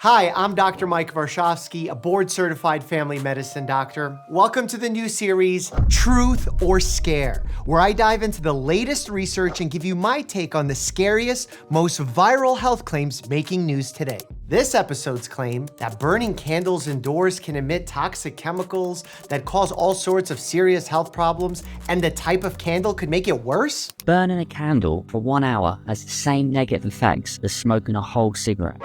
Hi, I'm Dr. Mike Varshavsky, a board-certified family medicine doctor. Welcome to the new series, Truth or Scare, where I dive into the latest research and give you my take on the scariest, most viral health claims making news today. This episode's claim that burning candles indoors can emit toxic chemicals that cause all sorts of serious health problems, and the type of candle could make it worse? Burning a candle for 1 hour has the same negative effects as smoking a whole cigarette.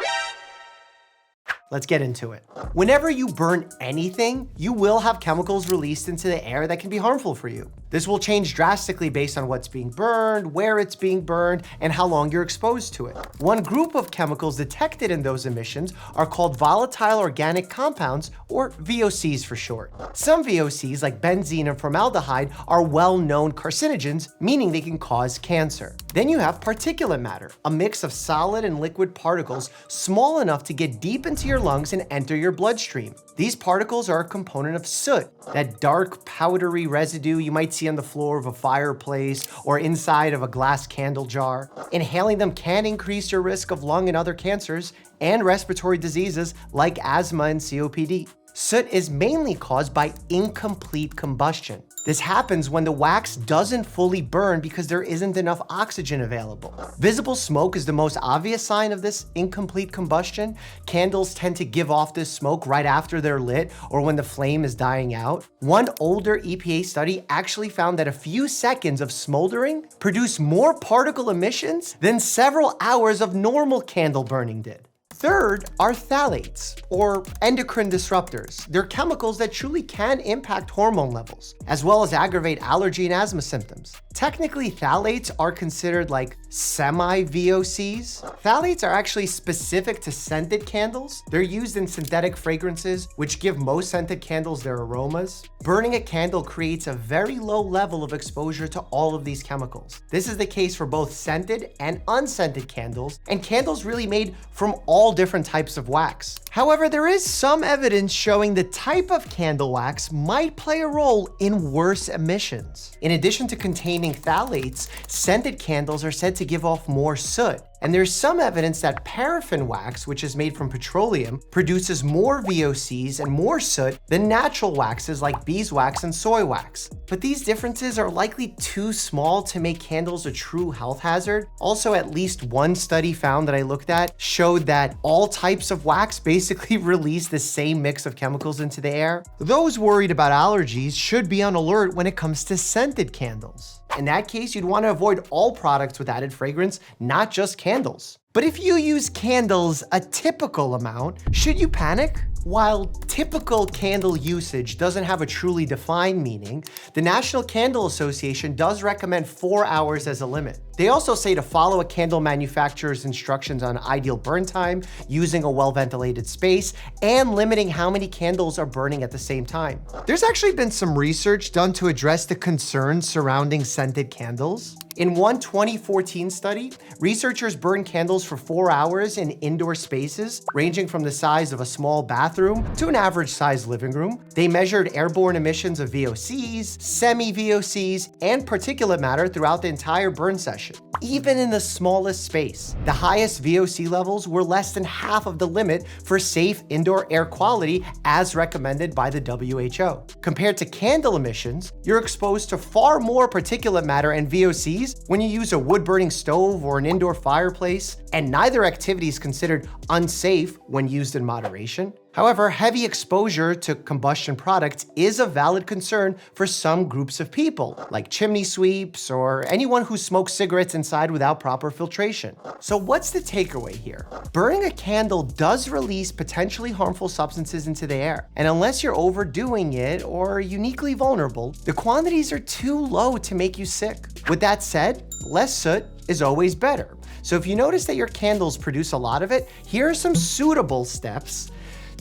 Let's get into it. Whenever you burn anything, you will have chemicals released into the air that can be harmful for you. This will change drastically based on what's being burned, where it's being burned, and how long you're exposed to it. One group of chemicals detected in those emissions are called volatile organic compounds, or VOCs for short. Some VOCs, like benzene and formaldehyde, are well-known carcinogens, meaning they can cause cancer. Then you have particulate matter, a mix of solid and liquid particles small enough to get deep into your lungs and enter your bloodstream. These particles are a component of soot, that dark, powdery residue you might see on the floor of a fireplace or inside of a glass candle jar. Inhaling them can increase your risk of lung and other cancers and respiratory diseases like asthma and COPD. Soot is mainly caused by incomplete combustion. This happens when the wax doesn't fully burn because there isn't enough oxygen available. Visible smoke is the most obvious sign of this incomplete combustion. Candles tend to give off this smoke right after they're lit or when the flame is dying out. One older EPA study actually found that a few seconds of smoldering produced more particle emissions than several hours of normal candle burning did. Third are phthalates, or endocrine disruptors. They're chemicals that truly can impact hormone levels, as well as aggravate allergy and asthma symptoms. Technically, phthalates are considered like semi-VOCs. Phthalates are actually specific to scented candles. They're used in synthetic fragrances, which give most scented candles their aromas. Burning a candle creates a very low level of exposure to all of these chemicals. This is the case for both scented and unscented candles, and candles really made from all different types of wax. However, there is some evidence showing the type of candle wax might play a role in worse emissions. In addition to containing phthalates, scented candles are said to give off more soot. And there's some evidence that paraffin wax, which is made from petroleum, produces more VOCs and more soot than natural waxes like beeswax and soy wax. But these differences are likely too small to make candles a true health hazard. Also, at least one study found that I looked at showed that all types of wax basically release the same mix of chemicals into the air. Those worried about allergies should be on alert when it comes to scented candles. In that case, you'd want to avoid all products with added fragrance, not just candles. But if you use candles a typical amount, should you panic? While typical candle usage doesn't have a truly defined meaning, the National Candle Association does recommend 4 hours as a limit. They also say to follow a candle manufacturer's instructions on ideal burn time, using a well-ventilated space, and limiting how many candles are burning at the same time. There's actually been some research done to address the concerns surrounding scented candles. In one 2014 study, researchers burned candles for 4 hours in indoor spaces, ranging from the size of a small bathroom to an average-sized living room. They measured airborne emissions of VOCs, semi-VOCs, and particulate matter throughout the entire burn session. Even in the smallest space, the highest VOC levels were less than half of the limit for safe indoor air quality as recommended by the WHO. Compared to candle emissions, you're exposed to far more particulate matter and VOCs when you use a wood-burning stove or an indoor fireplace, and neither activity is considered unsafe when used in moderation. However, heavy exposure to combustion products is a valid concern for some groups of people, like chimney sweeps or anyone who smokes cigarettes inside without proper filtration. So what's the takeaway here? Burning a candle does release potentially harmful substances into the air, and unless you're overdoing it or uniquely vulnerable, the quantities are too low to make you sick. With that said, less soot is always better. So if you notice that your candles produce a lot of it, here are some suitable steps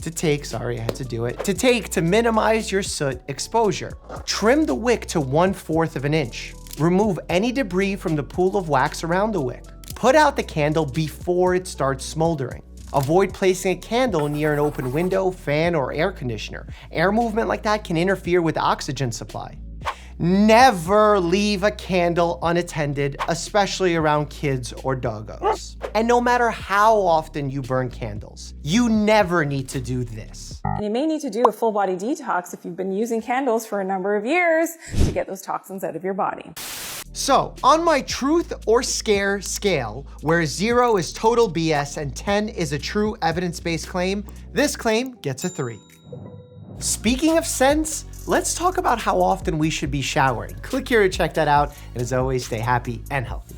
to take to minimize your soot exposure. Trim the wick to 1/4 of an inch. Remove any debris from the pool of wax around the wick. Put out the candle before it starts smoldering. Avoid placing a candle near an open window, fan, or air conditioner. Air movement like that can interfere with the oxygen supply. Never leave a candle unattended, especially around kids or doggos. And no matter how often you burn candles, you never need to do this. And you may need to do a full body detox if you've been using candles for a number of years to get those toxins out of your body. So, on my truth or scare scale, where 0 is total BS and 10 is a true evidence-based claim, this claim gets a 3. Speaking of scents, let's talk about how often we should be showering. Click here to check that out, and as always, stay happy and healthy.